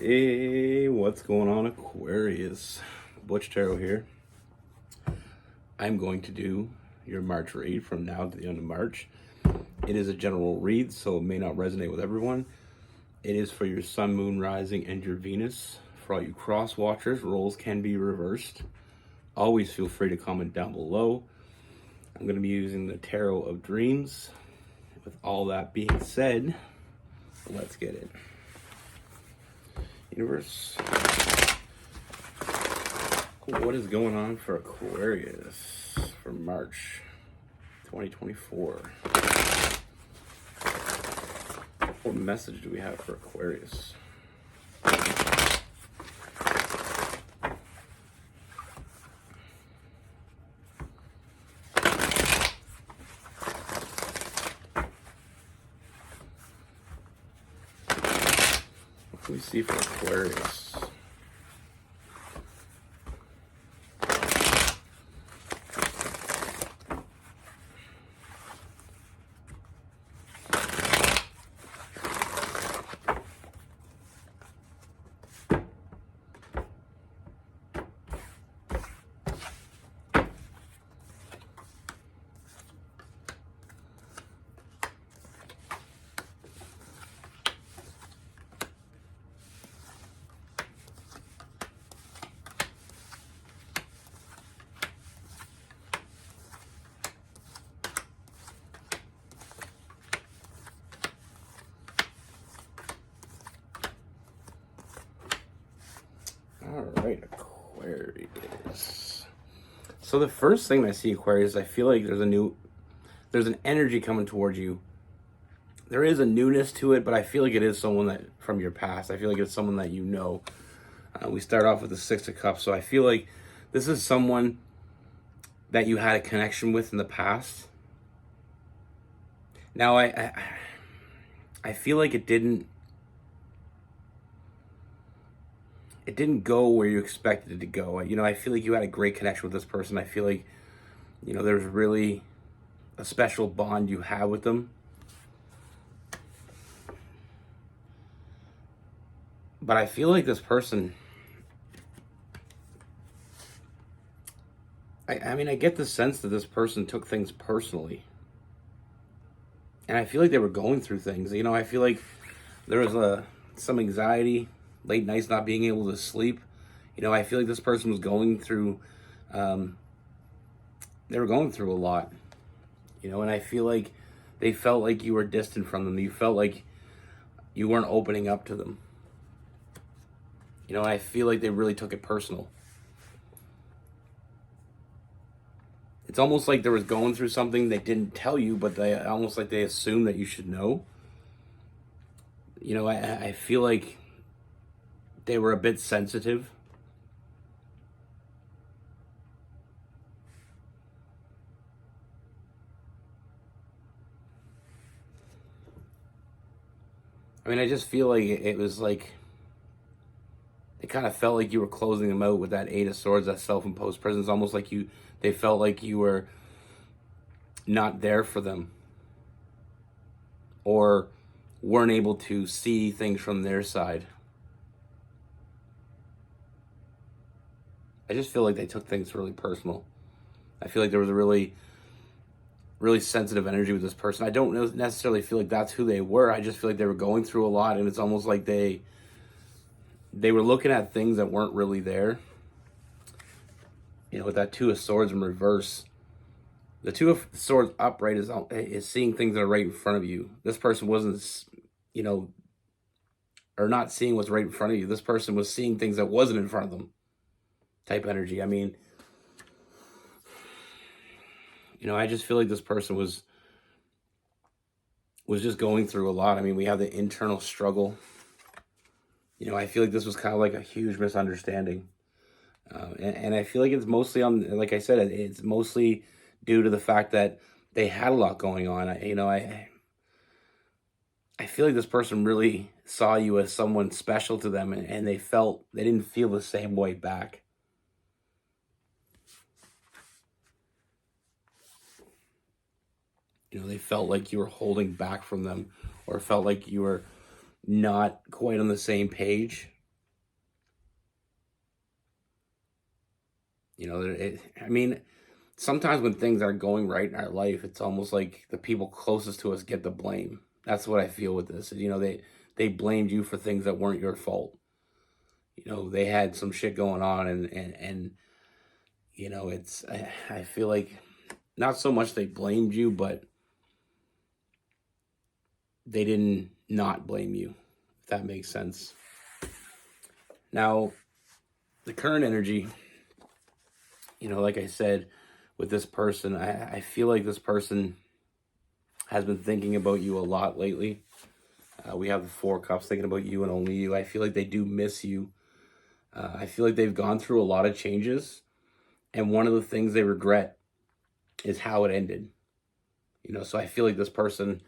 Hey, what's going on, Aquarius? Butch here. I'm going to do your March read from now to the end of March. It is a general read, so it may not resonate with everyone. It is for your Sun, Moon, Rising, and your Venus. For all you cross watchers, roles can be reversed. Always feel free to comment down below. I'm going to be using the Tarot of Dreams. With all that being said, let's get it. Universe, what is going on for Aquarius for March 2024? What message do we have for Aquarius? What can we see for Aquarius? All right, Aquarius. So the first thing I see, Aquarius, I feel like there's an energy coming towards you. There is a newness to it, but I feel like it is someone that from your past. I feel like it's someone that you know. We start off with the Six of Cups, so I feel like this is someone that you had a connection with in the past. Now, I feel like it didn't go where you expected it to go. I feel like you had a great connection with this person. I feel like, there's really a special bond you have with them. But I feel like this person, I get the sense that this person took things personally. And I feel like they were going through things. I feel like there was some anxiety, late nights not being able to sleep. I feel like this person was going through, they were going through a lot. And I feel like they felt like you were distant from them. You felt like you weren't opening up to them. I feel like they really took it personal. It's almost like they was going through something they didn't tell you, but they almost like they assumed that you should know. I feel like they were a bit sensitive. I just feel like it was like, it kind of felt like you were closing them out with that Eight of Swords, that self-imposed presence, almost like they felt like you were not there for them or weren't able to see things from their side. I just feel like they took things really personal. I feel like there was a really, really sensitive energy with this person. I don't necessarily feel like that's who they were. I just feel like they were going through a lot, and it's almost like they were looking at things that weren't really there. With that Two of Swords in reverse. The Two of Swords upright is seeing things that are right in front of you. This person wasn't, or not seeing what's right in front of you. This person was seeing things that wasn't in front of them. Type energy. I just feel like this person was just going through a lot. We have the internal struggle. I feel like this was kind of like a huge misunderstanding. And I feel like it's mostly like I said, it's mostly due to the fact that they had a lot going on. I feel like this person really saw you as someone special to them, and they didn't feel the same way back. They felt like you were holding back from them, or felt like you were not quite on the same page. You know, I mean, sometimes when things aren't going right in our life, it's almost like the people closest to us get the blame. That's what I feel with this. You know, they blamed you for things that weren't your fault. You know, they had some shit going on, and you know, I feel like not so much they blamed you, but they didn't not blame you, if that makes sense. Now, the current energy, you know, like I said, with this person, I feel like this person has been thinking about you a lot lately. We have the Four of Cups, thinking about you and only you. I feel like they do miss you. I feel like they've gone through a lot of changes, and one of the things they regret is how it ended. You know, so I feel like this person,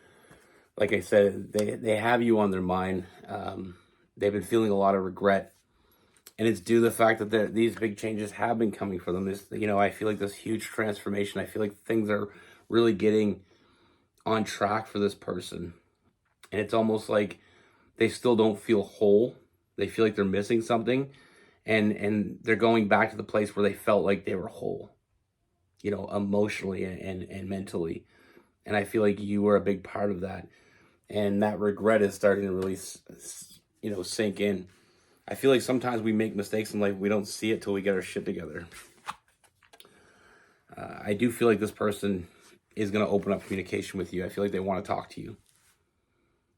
like I said, they have you on their mind. They've been feeling a lot of regret, and it's due to the fact that these big changes have been coming for them. This, you know, I feel like this huge transformation. I feel like things are really getting on track for this person, and it's almost like they still don't feel whole. They feel like they're missing something, and they're going back to the place where they felt like they were whole, you know, emotionally and mentally. And I feel like you were a big part of that. And that regret is starting to really, you know, sink in. I feel like sometimes we make mistakes in life. We don't see it till we get our shit together. I do feel like this person is going to open up communication with you. I feel like they want to talk to you.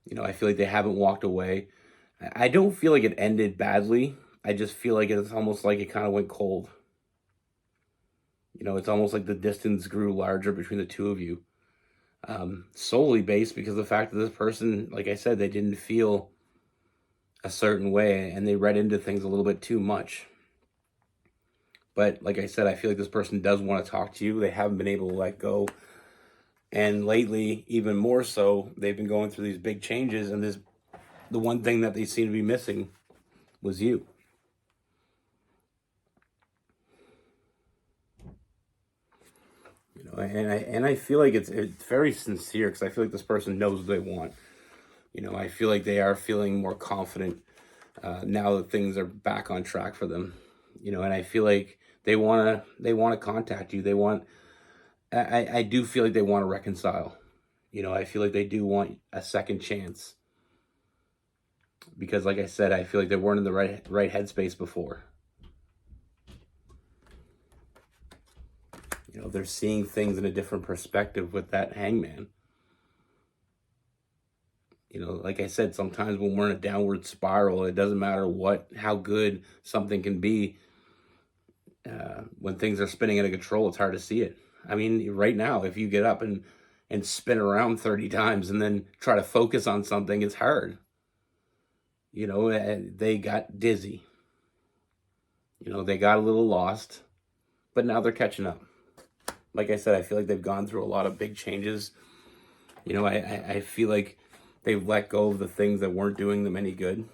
You know, I feel like they haven't walked away. I don't feel like it ended badly. I just feel like it's almost like it kind of went cold. You know, it's almost like the distance grew larger between the two of you. Solely based because of the fact that this person, like I said, they didn't feel a certain way and they read into things a little bit too much. But like I said, I feel like this person does want to talk to you. They haven't been able to let go. And lately, even more so, they've been going through these big changes, and the one thing that they seem to be missing was you. You know, and I feel like it's very sincere, because I feel like this person knows what they want. You know, I feel like they are feeling more confident now that things are back on track for them. You know, and I feel like they want to contact you. I do feel like they want to reconcile. You know, I feel like they do want a second chance. Because like I said, I feel like they weren't in the right headspace before. You know, they're seeing things in a different perspective with that Hangman. You know, like I said, sometimes when we're in a downward spiral, it doesn't matter how good something can be. When things are spinning out of control, it's hard to see it. I mean, right now, if you get up and spin around 30 times and then try to focus on something, it's hard. You know, they got dizzy. You know, they got a little lost, but now they're catching up. Like I said, I feel like they've gone through a lot of big changes. You know, I feel like they've let go of the things that weren't doing them any good.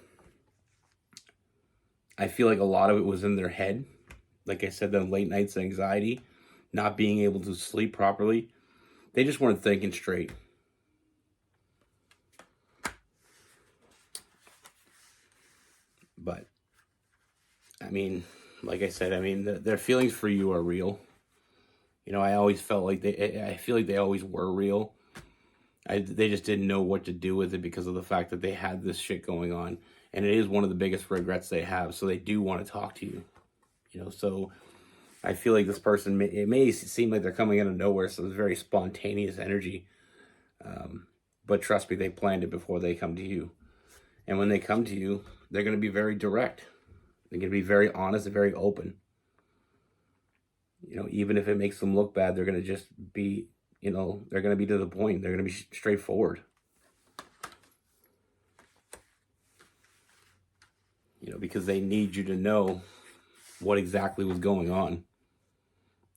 I feel like a lot of it was in their head. Like I said, the late nights anxiety, not being able to sleep properly. They just weren't thinking straight. But, I mean, like I said, I mean, their feelings for you are real. You know, I always felt like I feel like they always were real. They just didn't know what to do with it because of the fact that they had this shit going on. And it is one of the biggest regrets they have. So they do want to talk to you. You know, so I feel like this person, it may seem like they're coming out of nowhere. So it's very spontaneous energy. But trust me, they planned it before they come to you. And when they come to you, they're going to be very direct. They're going to be very honest and very open. You know, even if it makes them look bad, they're going to just be, you know, they're going to be to the point. They're going to be straightforward. You know, because they need you to know what exactly was going on.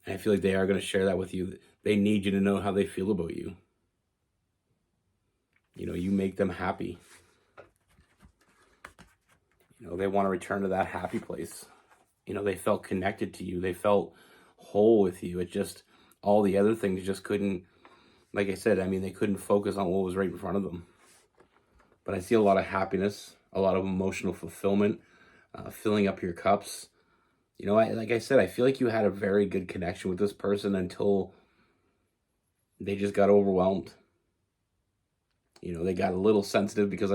And I feel like they are going to share that with you. They need you to know how they feel about you. You know, you make them happy. You know, they want to return to that happy place. You know, they felt connected to you. They felt whole with you. It just, all the other things just couldn't, like I said, I mean, they couldn't focus on what was right in front of them. But I see a lot of happiness, a lot of emotional fulfillment, filling up your cups. You know, like I said, I feel like you had a very good connection with this person until they just got overwhelmed. You know, they got a little sensitive because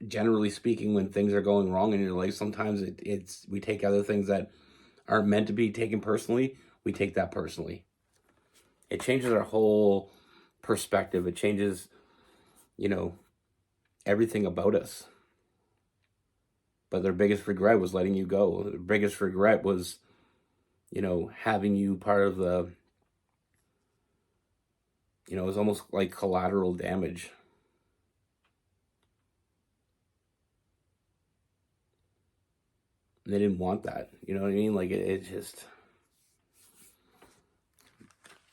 generally speaking, when things are going wrong in your life, sometimes it's we take other things that aren't meant to be taken personally. We take that personally. It changes our whole perspective. It changes, you know, everything about us. But their biggest regret was letting you go. Their biggest regret was, having you part of the, it was almost like collateral damage. And they didn't want that. You know what I mean? Like it just,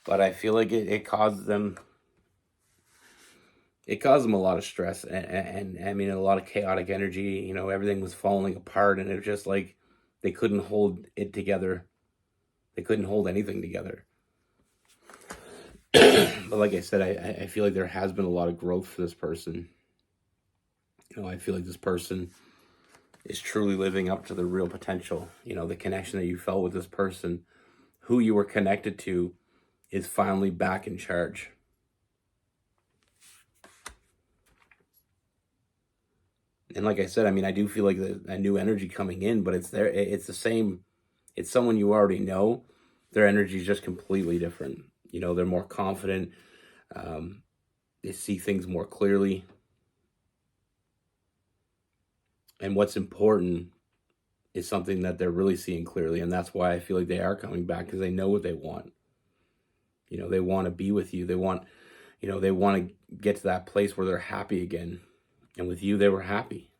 but I feel like it caused them, a lot of stress and I mean, a lot of chaotic energy. You know, everything was falling apart and it was just like they couldn't hold it together. They couldn't hold anything together. But like I said, I feel like there has been a lot of growth for this person. You know, I feel like this person is truly living up to the real potential. You know, the connection that you felt with this person, who you were connected to, is finally back in charge. And like I said, I mean, I do feel like a new energy coming in, but it's there. It's the same. It's someone you already know. Their energy is just completely different. You know, they're more confident. They see things more clearly. And what's important is something that they're really seeing clearly. And that's why I feel like they are coming back, because they know what they want. You know, they want to be with you. They want to get to that place where they're happy again. And with you, they were happy.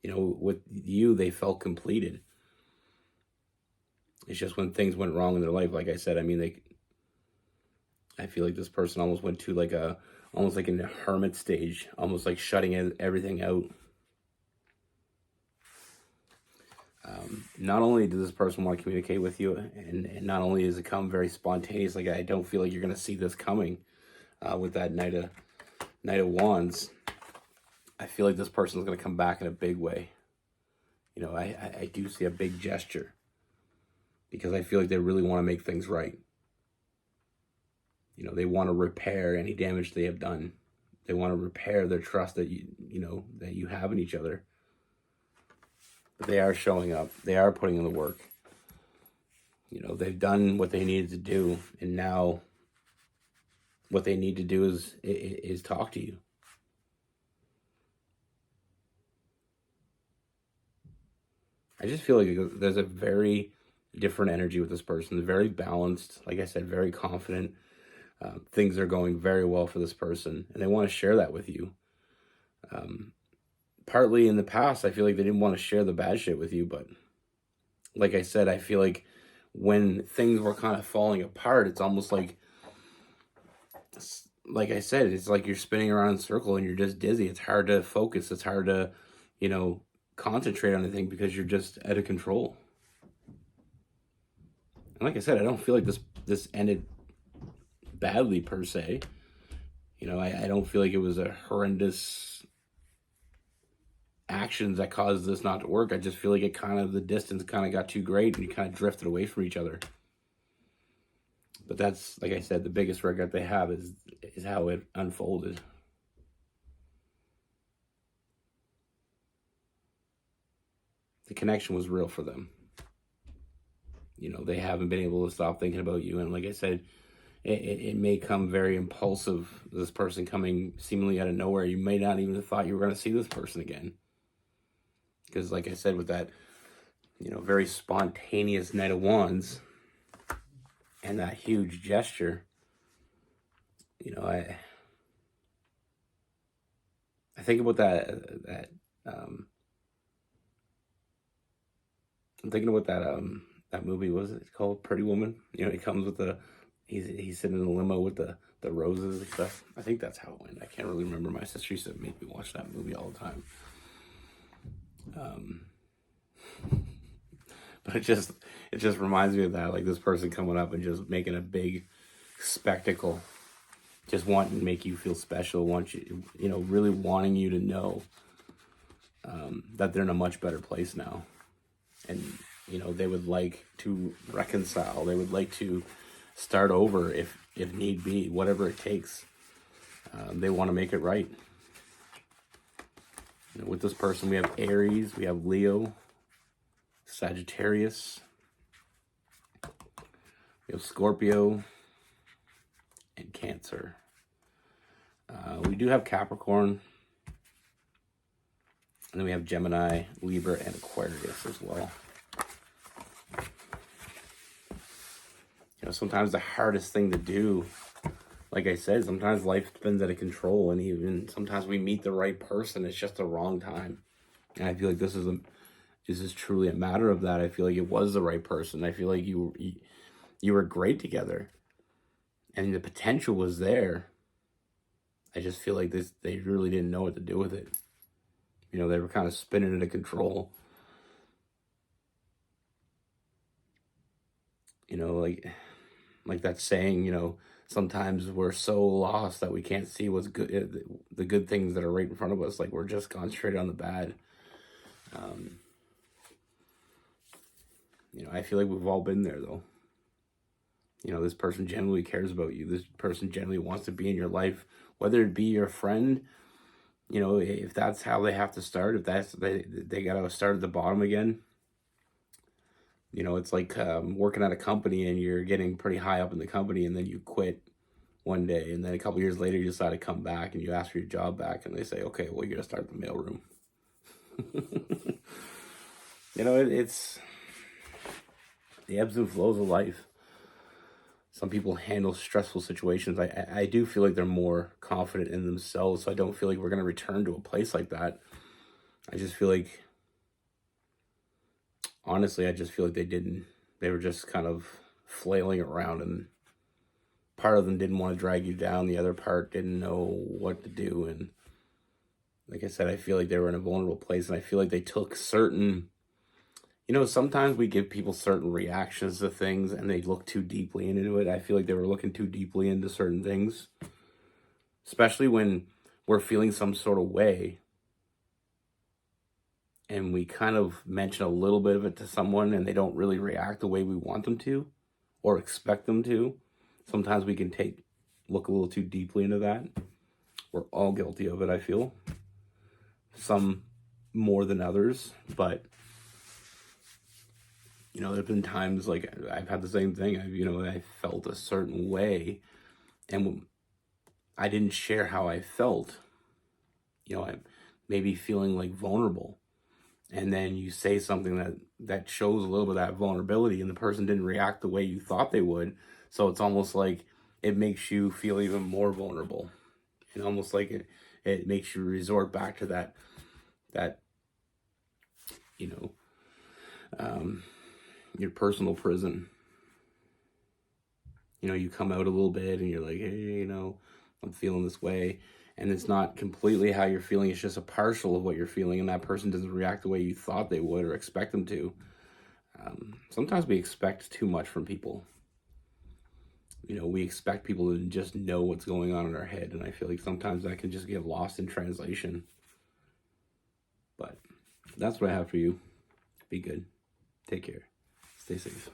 You know, with you, they felt completed. It's just when things went wrong in their life, like I said, I mean, I feel like this person almost went to almost like in a hermit stage, almost like shutting everything out. Not only does this person want to communicate with you, and not only does it come very spontaneous, like I don't feel like you're going to see this coming with that Knight of Wands. I feel like this person is going to come back in a big way. You know, I do see a big gesture, because I feel like they really want to make things right. You know, they want to repair any damage they have done. They want to repair their trust that that you have in each other. But they are showing up. They are putting in the work. You know, they've done what they needed to do, and now what they need to do is talk to you. I just feel like there's a very different energy with this person. They're very balanced. Like I said, very confident. Things are going very well for this person, and they want to share that with you. Partly in the past, I feel like they didn't want to share the bad shit with you, but like I said, I feel like when things were kind of falling apart, it's almost like I said, it's like you're spinning around in a circle and you're just dizzy. It's hard to focus. It's hard to, concentrate on anything because you're just out of control. And like I said, I don't feel like this ended badly per se. You know, I don't feel like it was a horrendous actions that caused this not to work. I just feel like the distance kind of got too great and you kind of drifted away from each other. But that's, like I said, the biggest regret they have is how it unfolded. The connection was real for them. You know, they haven't been able to stop thinking about you. And like I said, it may come very impulsive, this person coming seemingly out of nowhere. You may not even have thought you were going to see this person again. Because like I said, with that, very spontaneous Knight of Wands and that huge gesture, I think about that I'm thinking about that movie. What was it called? Pretty Woman. You know, he comes with he's sitting in the limo with the roses and stuff. I think that's how it went. I can't really remember. My sister used to make me watch that movie all the time. But it just reminds me of that, like this person coming up and just making a big spectacle, just wanting to make you feel special, really wanting you to know that they're in a much better place now. And You know, they would like to reconcile. They would like to start over if need be, whatever it takes. They want to make it right. You know, with this person, we have Aries, we have Leo, Sagittarius, we have Scorpio, and Cancer. We do have Capricorn, and then we have Gemini, Libra, and Aquarius as well. You know, sometimes the hardest thing to do, like I said, sometimes life spins out of control, and even sometimes we meet the right person, it's just the wrong time. And I feel like this is truly a matter of that. I feel like it was the right person. I feel like you were great together, and the potential was there. I just feel like they really didn't know what to do with it. You know, they were kind of spinning out of control. You know, like that saying, you know, sometimes we're so lost that we can't see what's good, the good things that are right in front of us. Like we're just concentrated on the bad. You know, I feel like we've all been there though. You know, this person genuinely cares about you. This person genuinely wants to be in your life, whether it be your friend. You know, if that's how they have to start, if that's they got to start at the bottom again. You know, it's like working at a company and you're getting pretty high up in the company, and then you quit one day, and then a couple years later you decide to come back and you ask for your job back, and they say, okay, well, you're gonna start the mailroom. You know, it's the ebbs and flows of life. Some people handle stressful situations. I do feel like they're more confident in themselves, so I don't feel like we're going to return to a place like that. I just feel like, honestly, I just feel like they didn't. They were just kind of flailing around, and part of them didn't want to drag you down. The other part didn't know what to do. And like I said, I feel like they were in a vulnerable place, and I feel like they took certain... You know, sometimes we give people certain reactions to things and they look too deeply into it. I feel like they were looking too deeply into certain things, especially when we're feeling some sort of way and we kind of mention a little bit of it to someone and they don't really react the way we want them to or expect them to. Sometimes we can look a little too deeply into that. We're all guilty of it, I feel. Some more than others, but you know, there've been times like I've had the same thing. I felt a certain way and I didn't share how I felt. You know, I maybe feeling like vulnerable. And then you say something that shows a little bit of that vulnerability and the person didn't react the way you thought they would. So it's almost like it makes you feel even more vulnerable. And almost like it makes you resort back to that, you know, your personal prison. You know, you come out a little bit and you're like, hey, you know, I'm feeling this way. And it's not completely how you're feeling. It's just a partial of what you're feeling. And that person doesn't react the way you thought they would or expect them to. Sometimes we expect too much from people. You know, we expect people to just know what's going on in our head. And I feel like sometimes that can just get lost in translation. But that's what I have for you. Be good. Take care. Stay safe.